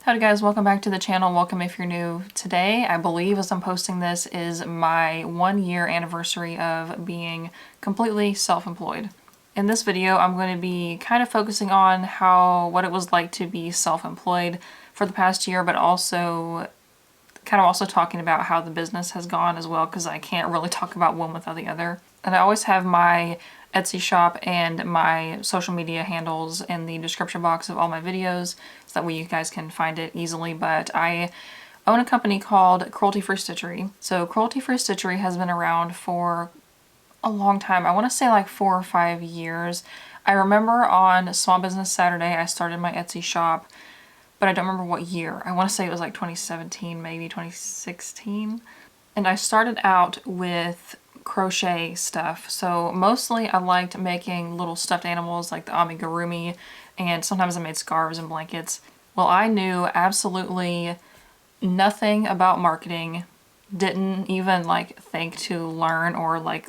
Howdy guys, welcome back to the channel. Welcome if you're new. Today, I believe as I'm posting this, is my 1-year anniversary of being completely self-employed. In this video, I'm going to be kind of focusing on what it was like to be self-employed for the past year, but also talking about how the business has gone as well, because I can't really talk about one without the other. And I always have my Etsy shop and my social media handles in the description box of all my videos, so that way you guys can find it easily. But I own a company called Cruelty-Free Stitchery. So Cruelty-Free Stitchery has been around for a long time. I want to say like 4 or 5 years. I remember on Small Business Saturday I started my Etsy shop, but I don't remember what year. I want to say it was like 2017, maybe 2016. And I started out with crochet stuff. So mostly I liked making little stuffed animals like the amigurumi, and sometimes I made scarves and blankets. Well, I knew absolutely nothing about marketing, didn't even like think to learn or like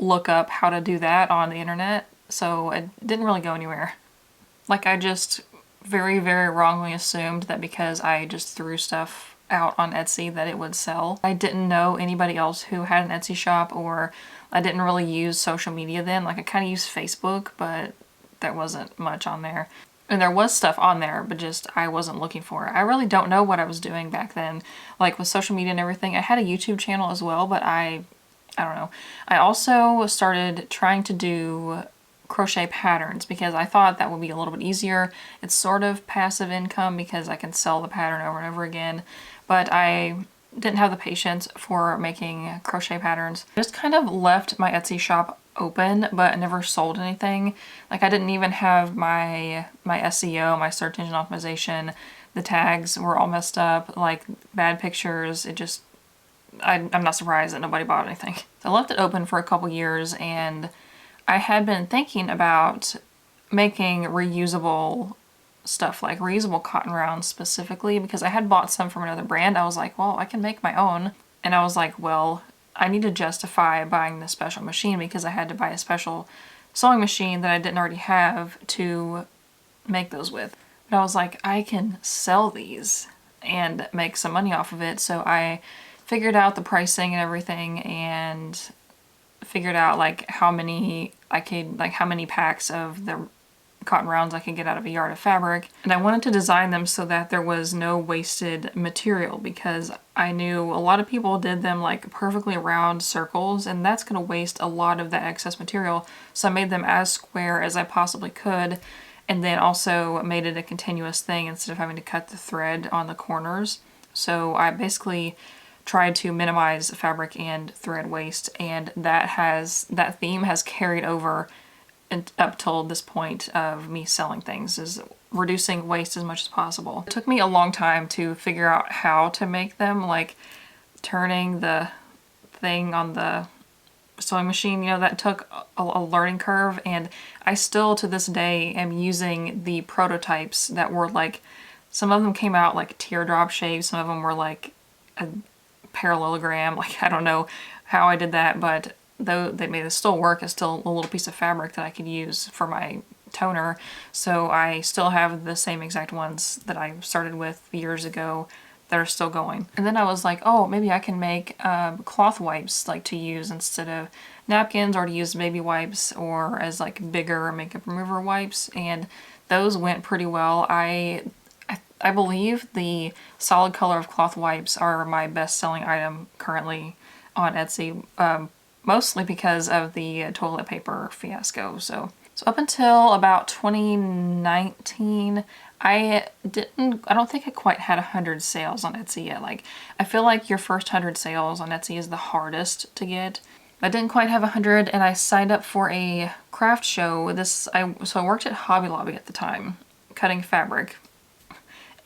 look up how to do that on the internet, so it didn't really go anywhere. Like, I just very, very wrongly assumed that because I just threw stuff out on Etsy that it would sell. I didn't know anybody else who had an Etsy shop, or I didn't really use social media then. Like, I kind of used Facebook, but there wasn't much on there. And there was stuff on there, but just I wasn't looking for it. I really don't know what I was doing back then, like with social media and everything. I had a YouTube channel as well, but I don't know. I also started trying to do crochet patterns because I thought that would be a little bit easier. It's sort of passive income because I can sell the pattern over and over again, but I didn't have the patience for making crochet patterns. I just kind of left my Etsy shop open, but never sold anything. Like, I didn't even have my SEO, my search engine optimization. The tags were all messed up, like bad pictures. I'm not surprised that nobody bought anything. So I left it open for a couple years, and I had been thinking about making reusable stuff, like reusable cotton rounds specifically, because I had bought some from another brand. I was like, well, I can make my own. And I was like, well, I need to justify buying this special machine because I had to buy a special sewing machine that I didn't already have to make those with. But I was like, I can sell these and make some money off of it. So I figured out the pricing and everything, and figured out like how many packs of the cotton rounds I could get out of a yard of fabric. And I wanted to design them so that there was no wasted material, because I knew a lot of people did them like perfectly round circles, and that's going to waste a lot of that excess material. So I made them as square as I possibly could, and then also made it a continuous thing instead of having to cut the thread on the corners. So I basically tried to minimize fabric and thread waste, and that theme has carried over up till this point of me selling things, is reducing waste as much as possible. It took me a long time to figure out how to make them, like turning the thing on the sewing machine, that took a learning curve, and I still to this day am using the prototypes that were like, some of them came out like teardrop shapes, some of them were like a parallelogram. Like, I don't know how I did that, but though they made it still work, it's still a little piece of fabric that I could use for my toner. So I still have the same exact ones that I started with years ago that are still going. And then I was like, oh, maybe I can make cloth wipes like to use instead of napkins, or to use baby wipes, or as like bigger makeup remover wipes. And those went pretty well. I believe the solid color of cloth wipes are my best-selling item currently on Etsy, mostly because of the toilet paper fiasco. So up until about 2019, I don't think I quite had 100 sales on Etsy yet. Like, I feel like your first 100 sales on Etsy is the hardest to get. I didn't quite have 100, and I signed up for a craft show. So I worked at Hobby Lobby at the time, cutting fabric.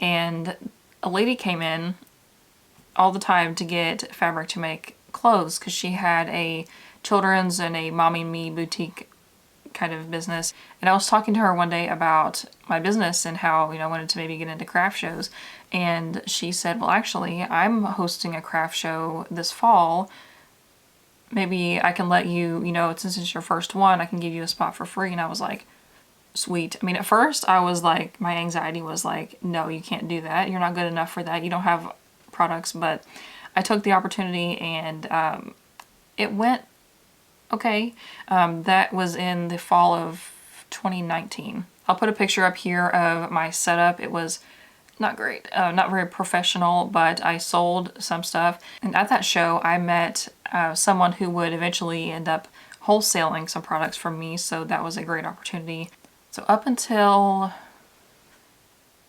And a lady came in all the time to get fabric to make clothes, because she had a children's and a mommy me boutique kind of business. And I was talking to her one day about my business and how, I wanted to maybe get into craft shows. And she said, well, actually, I'm hosting a craft show this fall. Maybe I can let you, since it's your first one, I can give you a spot for free. And I was like, sweet. I mean, at first I was like, my anxiety was like, no, you can't do that. You're not good enough for that. You don't have products. But I took the opportunity and it went okay. That was in the fall of 2019. I'll put a picture up here of my setup. It was not great, not very professional, but I sold some stuff. And at that show, I met someone who would eventually end up wholesaling some products from me, so that was a great opportunity. So up until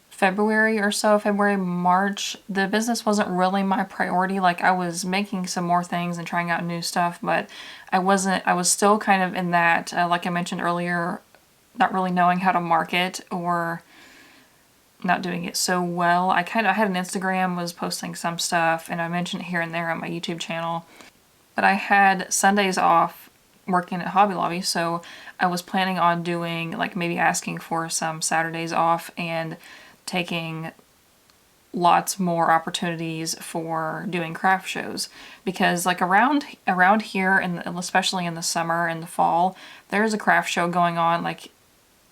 February or so, February, March, the business wasn't really my priority. Like, I was making some more things and trying out new stuff, but I was still kind of in that, like I mentioned earlier, not really knowing how to market or not doing it so well. I had an Instagram, was posting some stuff, and I mentioned it here and there on my YouTube channel. But I had Sundays off working at Hobby Lobby, so I was planning on doing, like, maybe asking for some Saturdays off and taking lots more opportunities for doing craft shows, because like around here, and especially in the summer and the fall, there's a craft show going on like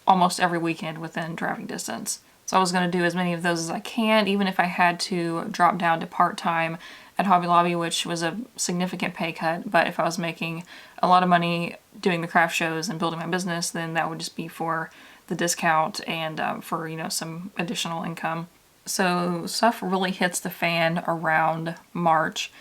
almost every weekend within driving distance. So I was going to do as many of those as I can, even if I had to drop down to part-time at Hobby Lobby, which was a significant pay cut. But if I was making a lot of money doing the craft shows and building my business, then that would just be for the discount and for, you know, some additional income. So stuff really hits the fan around March.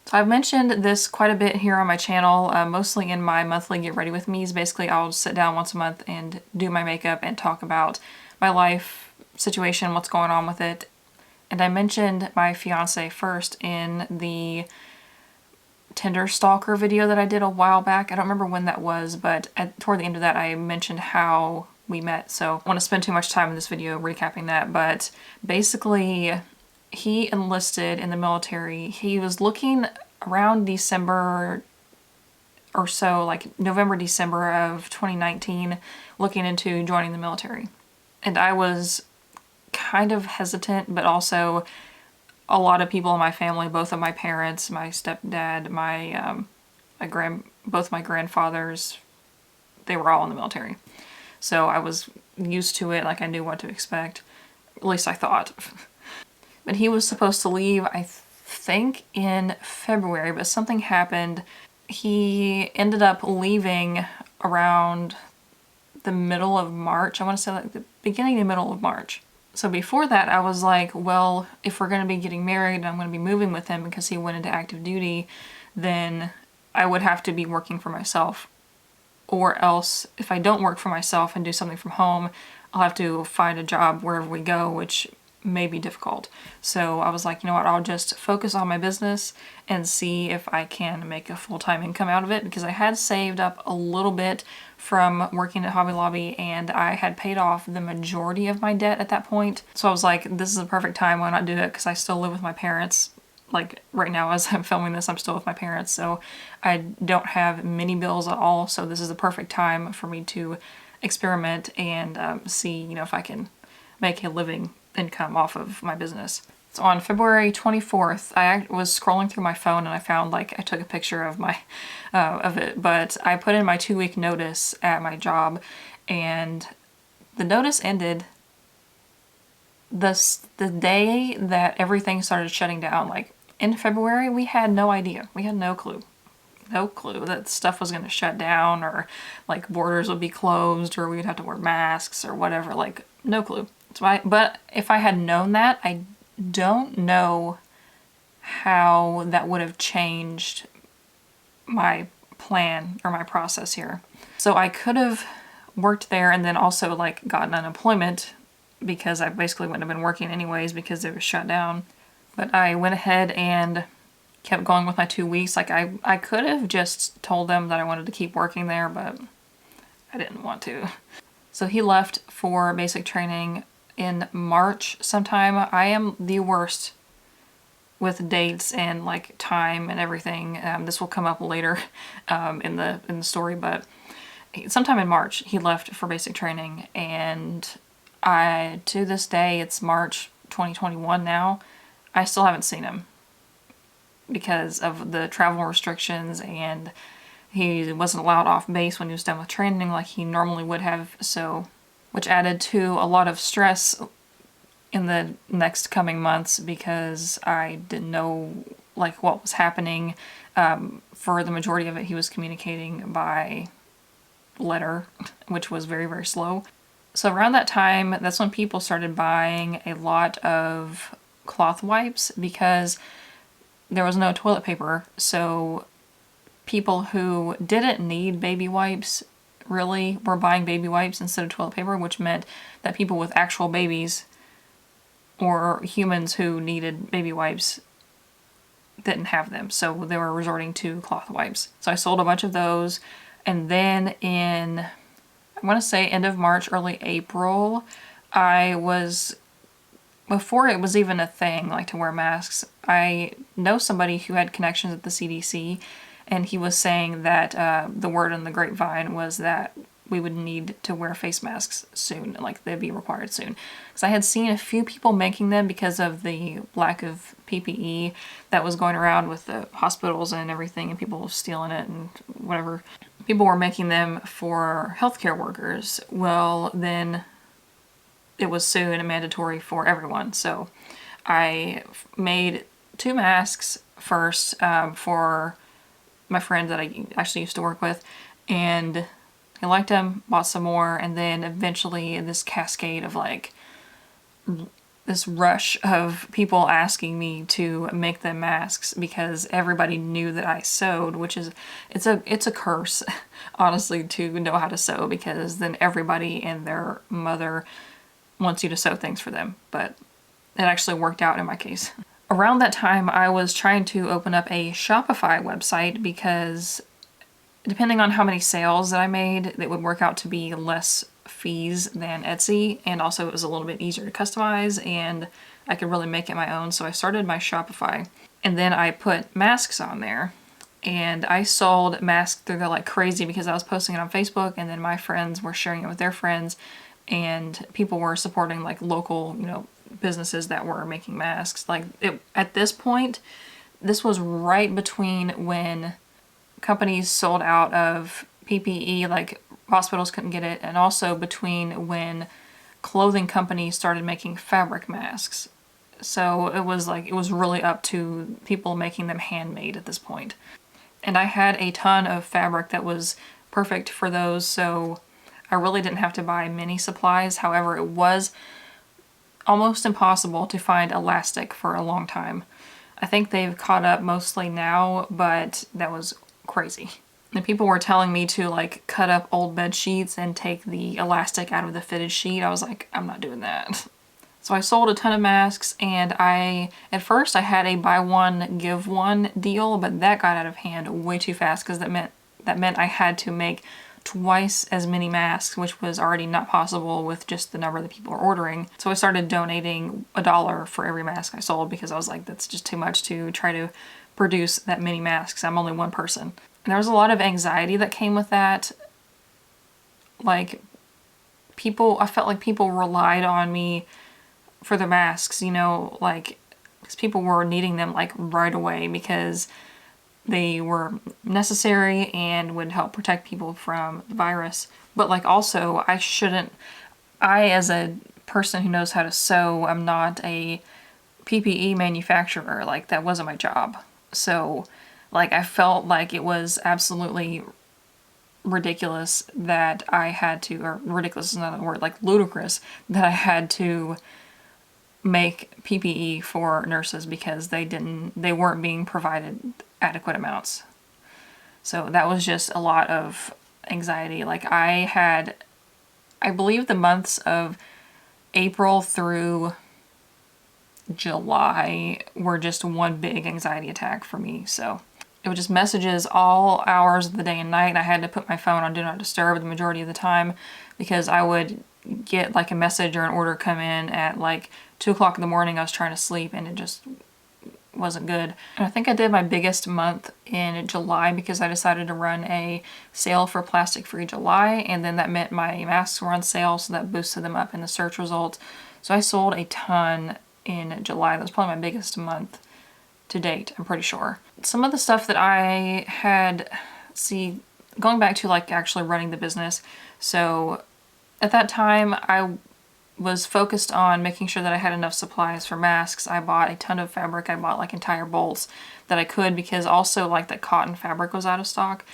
So I've mentioned this quite a bit here on my channel, mostly in my monthly Get Ready With Me's. Basically, I'll sit down once a month and do my makeup and talk about my life situation, what's going on with it. And I mentioned my fiance first in the Tinder stalker video that I did a while back. I don't remember when that was, but toward the end of that I mentioned how we met. So I don't want to spend too much time in this video recapping that, but basically he enlisted in the military. He was looking around December or so, like November, December of 2019, looking into joining the military. And I was kind of hesitant, but also a lot of people in my family, both of my parents, my stepdad, both my grandfathers, they were all in the military. So I was used to it, like I knew what to expect. At least I thought. But he was supposed to leave, I think, in February, but something happened. He ended up leaving around the middle of March. I want to say like the beginning to middle of March. So before that, I was like, well, if we're going to be getting married and I'm going to be moving with him because he went into active duty, then I would have to be working for myself. Or else, if I don't work for myself and do something from home, I'll have to find a job wherever we go, which may be difficult. So I was like, you know what, I'll just focus on my business and see if I can make a full-time income out of it, because I had saved up a little bit from working at Hobby Lobby and I had paid off the majority of my debt at that point. So I was like, this is a perfect time, why not do it? Because I still live with my parents. Like right now as I'm filming this, I'm still with my parents, so I don't have many bills at all. So this is the perfect time for me to experiment and see, you know, if I can make a living income off of my business. So on February 24th, I was scrolling through my phone and I found, like, I took a picture of my of it, but I put in my 2-week notice at my job, and the notice ended the day that everything started shutting down. Like in February, we had no idea. We had no clue that stuff was going to shut down, or like borders would be closed, or we would have to wear masks or whatever. Like no clue. But if I had known that, I don't know how that would have changed my plan or my process here. So I could have worked there and then also like gotten unemployment, because I basically wouldn't have been working anyways because it was shut down. But I went ahead and kept going with my 2 weeks. Like I could have just told them that I wanted to keep working there, but I didn't want to. So he left for basic training in March sometime. I am the worst with dates and like time and everything. This will come up later in the story, but sometime in March he left for basic training, and to this day, it's March 2021 now, I still haven't seen him because of the travel restrictions and He wasn't allowed off base when he was done with training like he normally would have, so which added to a lot of stress in the next coming months because I didn't know like what was happening. For the majority of it, he was communicating by letter, which was very, very slow. So around that time, that's when people started buying a lot of cloth wipes because there was no toilet paper. So people who didn't need baby wipes really were buying baby wipes instead of toilet paper, which meant that people with actual babies or humans who needed baby wipes didn't have them. So they were resorting to cloth wipes. So I sold a bunch of those. And then in, I want to say end of March, early April, before it was even a thing, like to wear masks, I know somebody who had connections at the CDC, and he was saying that the word on the grapevine was that we would need to wear face masks soon, like they'd be required soon. Because I had seen a few people making them because of the lack of PPE that was going around with the hospitals and everything, and people stealing it and whatever. People were making them for healthcare workers. Well, then it was soon mandatory for everyone. So I made 2 masks first for my friend that I actually used to work with, and I liked them, bought some more, and then eventually this cascade of like this rush of people asking me to make them masks because everybody knew that I sewed, which is it's a curse honestly to know how to sew, because then everybody and their mother wants you to sew things for them. But it actually worked out in my case. Around that time I was trying to open up a Shopify website because depending on how many sales that I made, it would work out to be less fees than Etsy, and also it was a little bit easier to customize and I could really make it my own. So I started my Shopify, and then I put masks on there, and I sold masks through there like crazy because I was posting it on Facebook, and then my friends were sharing it with their friends, and people were supporting like local, businesses that were making masks. Like at this point, this was right between when companies sold out of PPE, like hospitals couldn't get it, and also between when clothing companies started making fabric masks. So it was really up to people making them handmade at this point. And I had a ton of fabric that was perfect for those, so I really didn't have to buy many supplies. However, it was almost impossible to find elastic for a long time. I think they've caught up mostly now, but that was crazy. And people were telling me to like cut up old bed sheets and take the elastic out of the fitted sheet. I was like, I'm not doing that. So I sold a ton of masks, and at first I had a buy one give one deal, but that got out of hand way too fast because that meant I had to make twice as many masks, which was already not possible with just the number that people were ordering. So I started donating $1 for every mask I sold because I was like, that's just too much to try to produce that many masks. I'm only one person. And there was a lot of anxiety that came with that. Like I felt like people relied on me for the masks, like because people were needing them like right away because they were necessary and would help protect people from the virus. But like also I as a person who knows how to sew, I'm not a PPE manufacturer. Like that wasn't my job. So like I felt like it was absolutely ridiculous that I had to, or ridiculous is not a word, like ludicrous, that I had to make PPE for nurses because they weren't being provided adequate amounts. So that was just a lot of anxiety. Like I believe the months of April through July were just one big anxiety attack for me. So it was just messages all hours of the day and night. I had to put my phone on Do Not Disturb the majority of the time because I would get like a message or an order come in at like 2 o'clock in the morning. I was trying to sleep and it just wasn't good. And I think I did my biggest month in July because I decided to run a sale for Plastic Free July, and then that meant my masks were on sale, so that boosted them up in the search results. So I sold a ton in July. That was probably my biggest month to date, I'm pretty sure. Some of the stuff that I had see, going back to like actually running the business. So at that time, I was focused on making sure that I had enough supplies for masks. I bought a ton of fabric. I bought like entire bolts that I could, because also like that cotton fabric was out of stock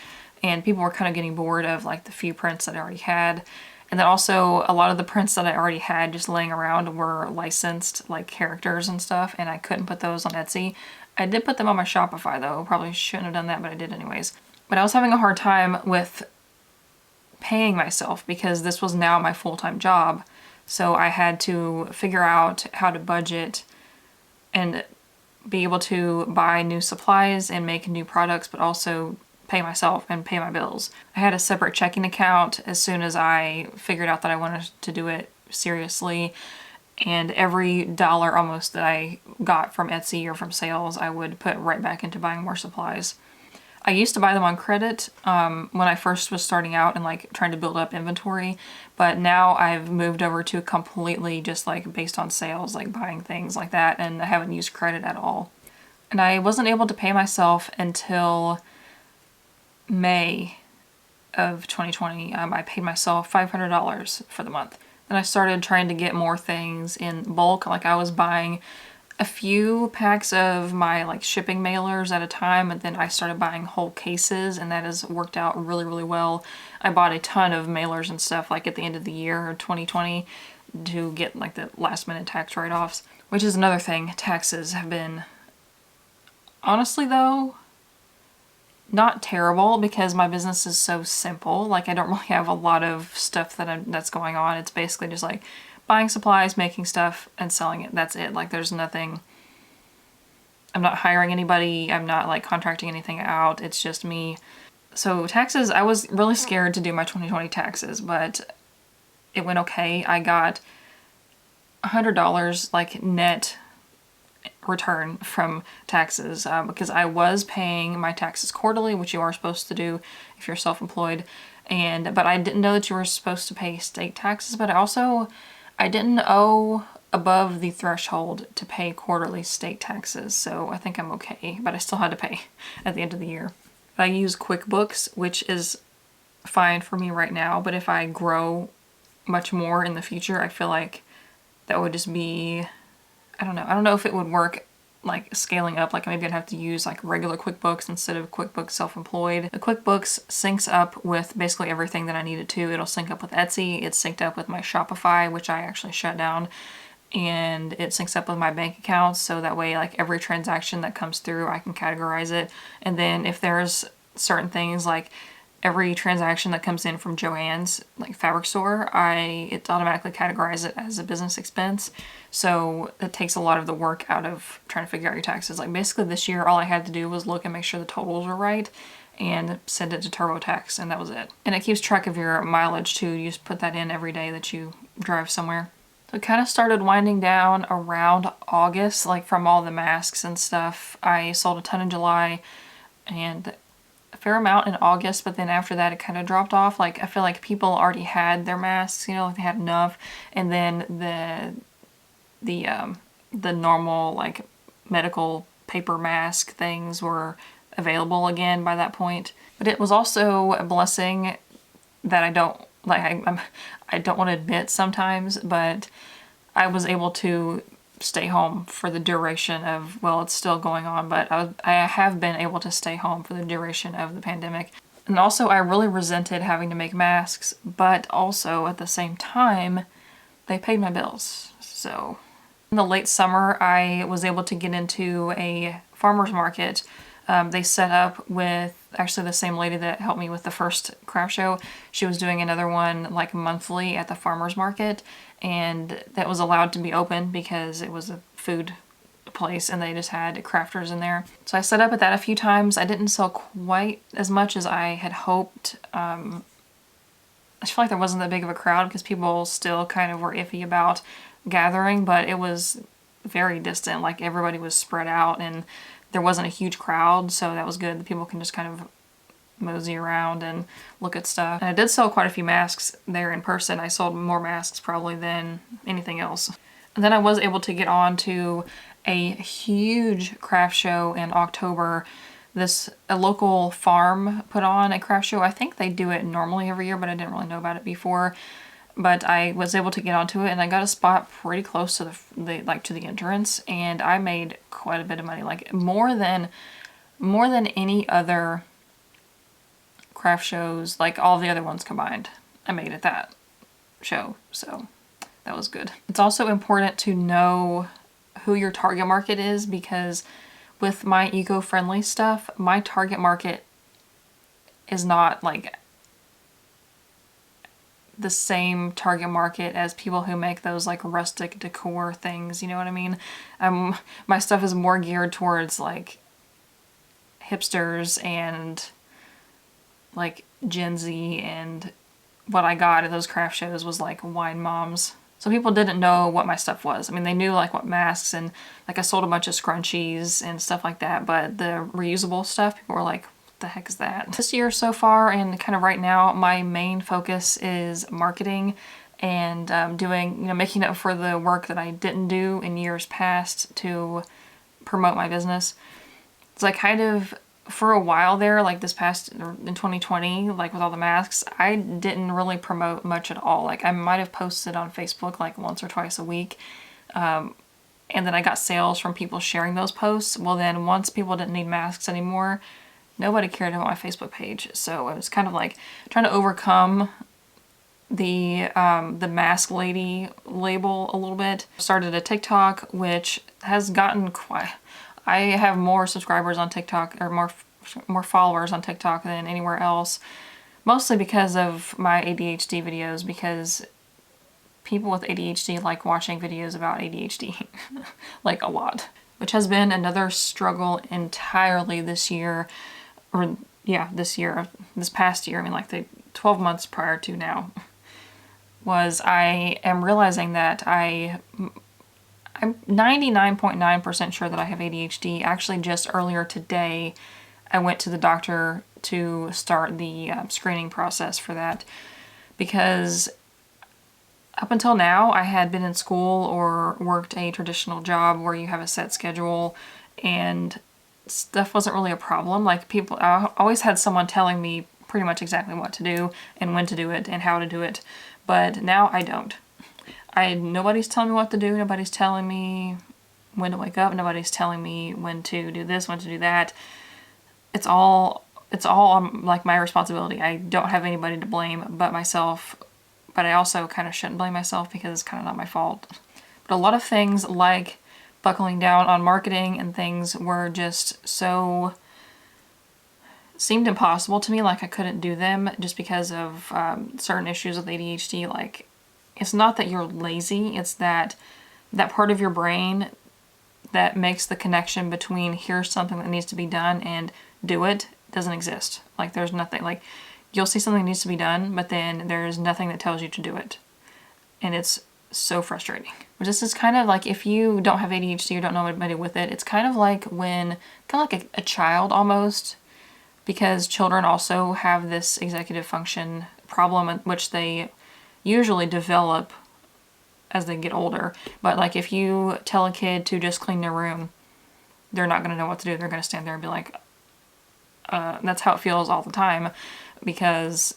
and people were kind of getting bored of like the few prints that I already had. And then also a lot of the prints that I already had just laying around were licensed like characters and stuff, and I couldn't put those on Etsy. I did put them on my Shopify though. Probably shouldn't have done that, but I did anyways. But I was having a hard time with paying myself because this was now my full-time job. So I had to figure out how to budget and be able to buy new supplies and make new products, but also pay myself and pay my bills. I had a separate checking account as soon as I figured out that I wanted to do it seriously. And every dollar almost that I got from Etsy or from sales, I would put right back into buying more supplies. I used to buy them on credit when I first was starting out and like trying to build up inventory, but now I've moved over to completely just like based on sales, like buying things like that, and I haven't used credit at all. And I wasn't able to pay myself until May of 2020. I paid myself $500 for the month. Then I started trying to get more things in bulk. Like I was buying a few packs of my like shipping mailers at a time, and then I started buying whole cases, and that has worked out really, really well. I bought a ton of mailers and stuff like at the end of the year or 2020 to get like the last minute tax write-offs, which is another thing. Taxes have been, honestly though, not terrible because my business is so simple. Like I don't really have a lot of stuff that's going on. It's basically just like buying supplies, making stuff, and selling it. That's it. Like there's nothing, I'm not hiring anybody. I'm not like contracting anything out. It's just me. So taxes, I was really scared to do my 2020 taxes, but it went okay. I got $100 like net return from taxes because I was paying my taxes quarterly, which you are supposed to do if you're self-employed. But I didn't know that you were supposed to pay state taxes, but I didn't owe above the threshold to pay quarterly state taxes, so I think I'm okay, but I still had to pay at the end of the year. I use QuickBooks, which is fine for me right now, but if I grow much more in the future, I feel like that would just be, I don't know if it would work like scaling up, like maybe I'd have to use like regular QuickBooks instead of QuickBooks Self-Employed. The QuickBooks syncs up with basically everything that I need it to. It'll sync up with Etsy, it's synced up with my Shopify, which I actually shut down, and it syncs up with my bank accounts, so that way like every transaction that comes through I can categorize it. And then if there's certain things like every transaction that comes in from Joann's like fabric store, it automatically categorizes it as a business expense. So it takes a lot of the work out of trying to figure out your taxes. Like basically this year, all I had to do was look and make sure the totals were right and send it to TurboTax, and that was it. And it keeps track of your mileage too. You just put that in every day that you drive somewhere. So it kind of started winding down around August, like from all the masks and stuff. I sold a ton in July and a fair amount in August, but then after that it kind of dropped off. Like I feel like people already had their masks, you know, like they had enough, and then the normal like medical paper mask things were available again by that point. But it was also a blessing that I don't want to admit sometimes, but I was able to stay home for the duration of, well, it's still going on, but I have been able to stay home for the duration of the pandemic. And also I really resented having to make masks, but also at the same time, they paid my bills. So in the late summer, I was able to get into a farmer's market. They set up with actually the same lady that helped me with the first craft show. She was doing another one like monthly at the farmer's market, and that was allowed to be open because it was a food place and they just had crafters in there. So I set up at that a few times. I didn't sell quite as much as I had hoped. I feel like there wasn't that big of a crowd because people still kind of were iffy about gathering, but it was very distant. Like everybody was spread out and there wasn't a huge crowd, so that was good. The people can just kind of mosey around and look at stuff. And I did sell quite a few masks there in person. I sold more masks probably than anything else. And then I was able to get on to a huge craft show in October a local farm put on a craft show. I think they do it normally every year, but I didn't really know about it before. But I was able to get onto it, and I got a spot pretty close to to the entrance, and I made quite a bit of money, like more than any other craft shows, like all the other ones combined. I made at that show, so that was good. It's also important to know who your target market is, because with my eco-friendly stuff, my target market is not like the same target market as people who make those like rustic decor things, you know what I mean? My stuff is more geared towards like hipsters and like Gen Z, and what I got at those craft shows was like wine moms. So people didn't know what my stuff was. I mean, they knew like what masks, and like I sold a bunch of scrunchies and stuff like that, but the reusable stuff, people were like, what the heck is that? This year so far, and kind of right now, my main focus is marketing and doing, making up for the work that I didn't do in years past to promote my business. So I kind of, for a while there, like this past, in 2020, like with all the masks, I didn't really promote much at all. Like I might have posted on Facebook like once or twice a week. And then I got sales from people sharing those posts. Well, then once people didn't need masks anymore, nobody cared about my Facebook page. So it was kind of like trying to overcome the mask lady label a little bit. Started a TikTok, which has gotten quite, I have more subscribers on TikTok, or more followers on TikTok than anywhere else, mostly because of my ADHD videos, because people with ADHD like watching videos about ADHD, like a lot, which has been another struggle entirely this year, or yeah, this past year, I mean like the 12 months prior to now, was I am realizing that I'm 99.9% sure that I have ADHD. Actually, just earlier today, I went to the doctor to start the screening process for that, because up until now, I had been in school or worked a traditional job where you have a set schedule and stuff wasn't really a problem. Like I always had someone telling me pretty much exactly what to do and when to do it and how to do it. But now I don't. Nobody's telling me what to do. Nobody's telling me when to wake up. Nobody's telling me when to do this, when to do that. It's all like my responsibility. I don't have anybody to blame but myself. But I also kind of shouldn't blame myself because it's kind of not my fault. But a lot of things like buckling down on marketing and things were just seemed impossible to me. Like I couldn't do them just because of certain issues with ADHD. Like it's not that you're lazy, it's that part of your brain that makes the connection between here's something that needs to be done and do it doesn't exist. Like there's nothing, like you'll see something that needs to be done, but then there's nothing that tells you to do it. And it's so frustrating. This is kind of like, if you don't have ADHD or don't know anybody with it, it's kind of like a child almost, because children also have this executive function problem, which they usually develop as they get older. But like if you tell a kid to just clean their room, they're not going to know what to do. They're going to stand there and be like, that's how it feels all the time, because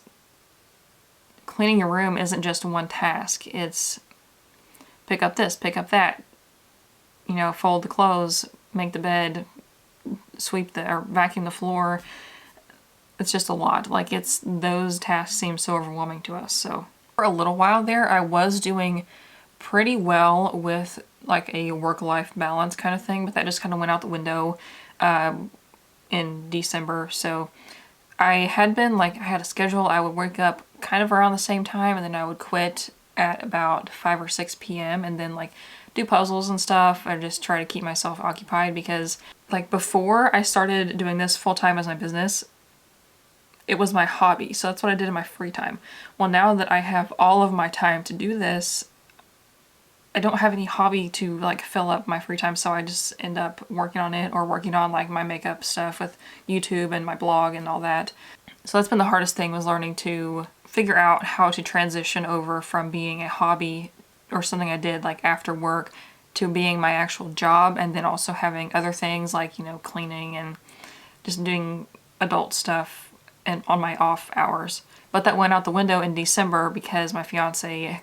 cleaning your room isn't just one task. It's pick up this, pick up that, fold the clothes, make the bed, or vacuum the floor. It's just a lot. Like those tasks seem so overwhelming to us. So for a little while there, I was doing pretty well with like a work-life balance kind of thing, but that just kind of went out the window in December. So I had a schedule. I would wake up kind of around the same time, and then I would quit at about 5 or 6 p.m. and then like do puzzles and stuff. I just try to keep myself occupied, because like before I started doing this full-time as my business, it was my hobby. So that's what I did in my free time. Well, now that I have all of my time to do this, I don't have any hobby to like fill up my free time, so I just end up working on it, or working on like my makeup stuff with YouTube and my blog and all that. So that's been the hardest thing, was learning to figure out how to transition over from being a hobby or something I did like after work to being my actual job, and then also having other things like, cleaning and just doing adult stuff and on my off hours. But that went out the window in December because my fiance,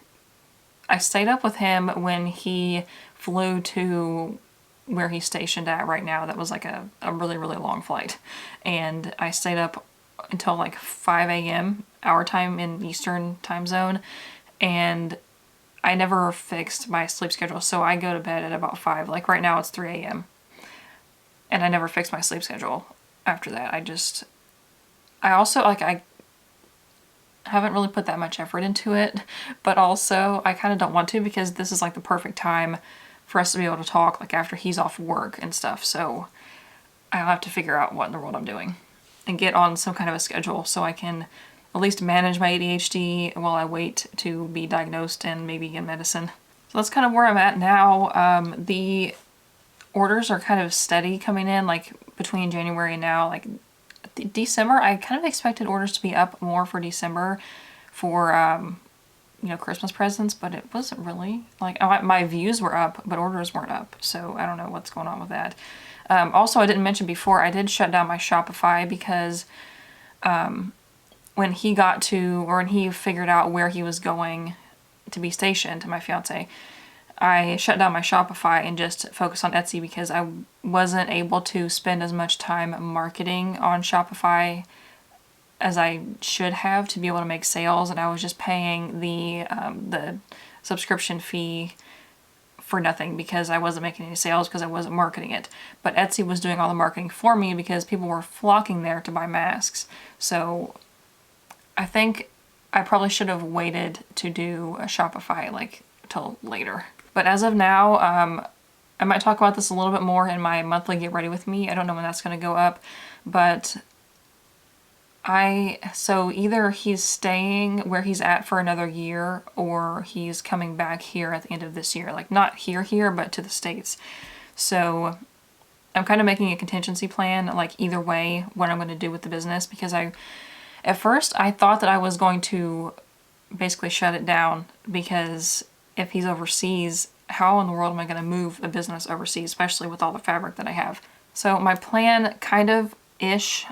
I stayed up with him when he flew to where he's stationed at right now. That was like a really, really long flight. And I stayed up until like 5 a.m. our time in Eastern time zone. And I never fixed my sleep schedule. So I go to bed at about 5. Like right now it's 3 a.m. And I never fixed my sleep schedule after that. I also, like, I haven't really put that much effort into it, but also I kind of don't want to because this is like the perfect time for us to be able to talk, like after he's off work and stuff. So I'll have to figure out what in the world I'm doing and get on some kind of a schedule so I can at least manage my ADHD while I wait to be diagnosed and maybe get medicine. So that's kind of where I'm at now. The orders are kind of steady coming in, like between January and now. Like December, I kind of expected orders to be up more for December for, you know, Christmas presents, but it wasn't really. Like, my views were up, but orders weren't up. So I don't know what's going on with that. Also, I didn't mention before, I did shut down my Shopify because when he got to, or when he figured out where he was going to be stationed, my fiance, I shut down my Shopify and just focused on Etsy because I wasn't able to spend as much time marketing on Shopify as I should have to be able to make sales, and I was just paying the subscription fee for nothing because I wasn't making any sales because I wasn't marketing it. But Etsy was doing all the marketing for me because people were flocking there to buy masks. So I think I probably should have waited to do a Shopify like till later. But as of now, I might talk about this a little bit more in my monthly Get Ready With Me. I don't know when that's going to go up, but so either he's staying where he's at for another year or he's coming back here at the end of this year. Like not here, but to the States. So I'm kind of making a contingency plan, like either way, what I'm going to do with the business, because at first I thought that I was going to basically shut it down because if he's overseas, how in the world am I going to move a business overseas, especially with all the fabric that I have? So my plan kind of ish,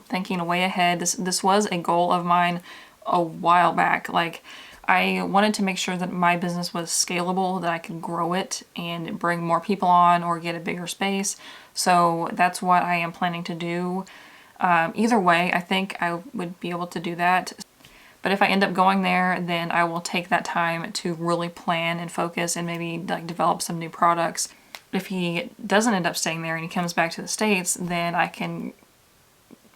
thinking way ahead, this was a goal of mine a while back. Like I wanted to make sure that my business was scalable, that I could grow it and bring more people on or get a bigger space. So that's what I am planning to do. Either way, I think I would be able to do that. But if I end up going there, then I will take that time to really plan and focus and maybe like develop some new products. If he doesn't end up staying there and he comes back to the States, then I can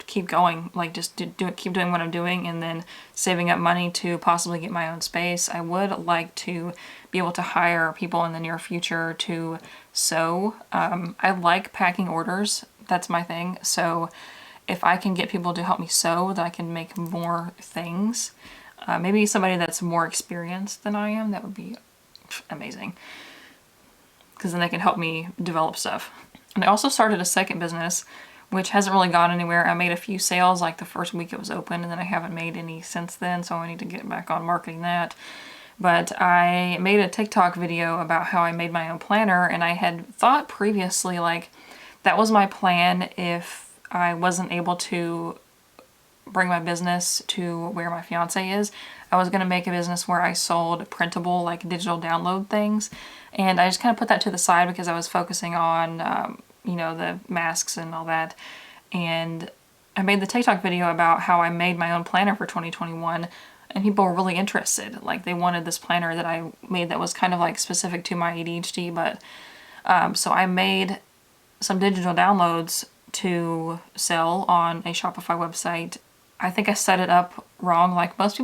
keep going, like just keep doing what I'm doing and then saving up money to possibly get my own space. I would like to be able to hire people in the near future to sew. I like packing orders. That's my thing. So if I can get people to help me sew, that I can make more things. Maybe somebody that's more experienced than I am, that would be amazing. Because then they can help me develop stuff. And I also started a second business, which hasn't really gone anywhere. I made a few sales like the first week it was open, and then I haven't made any since then, so I need to get back on marketing that. But I made a TikTok video about how I made my own planner, and I had thought previously like that was my plan if I wasn't able to bring my business to where my fiance is. I was going to make a business where I sold printable, like digital download things. And I just kind of put that to the side because I was focusing on, you know, the masks and all that. And I made the TikTok video about how I made my own planner for 2021. And people were really interested. Like they wanted this planner that I made that was kind of like specific to my ADHD. But so I made some digital downloads to sell on a Shopify website. I think I set it up wrong. Like most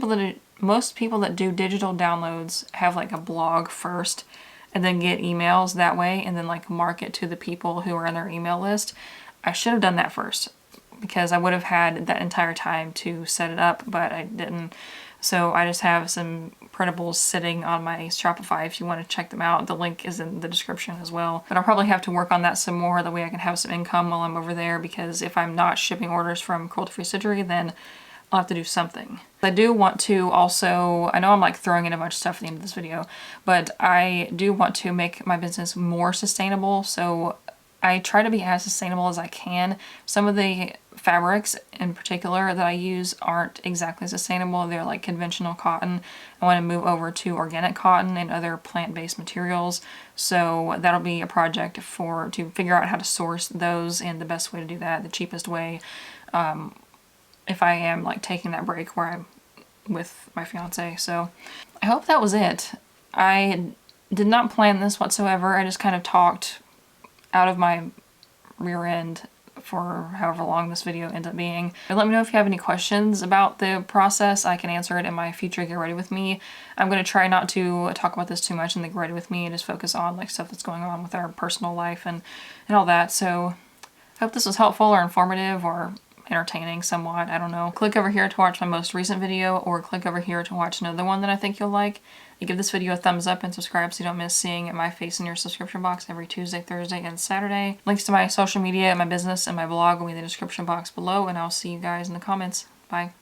people that do digital downloads have like a blog first and then get emails that way and then like market to the people who are in their email list. I should have done that first because I would have had that entire time to set it up, but I didn't. So I just have some printables sitting on my Shopify if you want to check them out. The link is in the description as well. But I'll probably have to work on that some more. That way I can have some income while I'm over there, because if I'm not shipping orders from Cruelty-Free Stitchery, then I'll have to do something. I do want to also, I know I'm like throwing in a bunch of stuff at the end of this video, but I do want to make my business more sustainable. So I try to be as sustainable as I can. Some of the fabrics in particular that I use aren't exactly sustainable. They're like conventional cotton. I want to move over to organic cotton and other plant-based materials. So that'll be a project to figure out how to source those and the best way to do that, the cheapest way. If I am like taking that break where I'm with my fiance. So I hope that was it. I did not plan this whatsoever. I just kind of talked out of my rear end for however long this video ends up being. And let me know if you have any questions about the process. I can answer it in my future Get Ready With Me. I'm going to try not to talk about this too much in the Get Ready With Me and just focus on like stuff that's going on with our personal life and all that. So I hope this was helpful or informative or entertaining somewhat. I don't know. Click over here to watch my most recent video, or click over here to watch another one that I think you'll like. And give this video a thumbs up and subscribe so you don't miss seeing my face in your subscription box every Tuesday, Thursday, and Saturday. Links to my social media, my business, and my blog will be in the description box below, and I'll see you guys in the comments. Bye.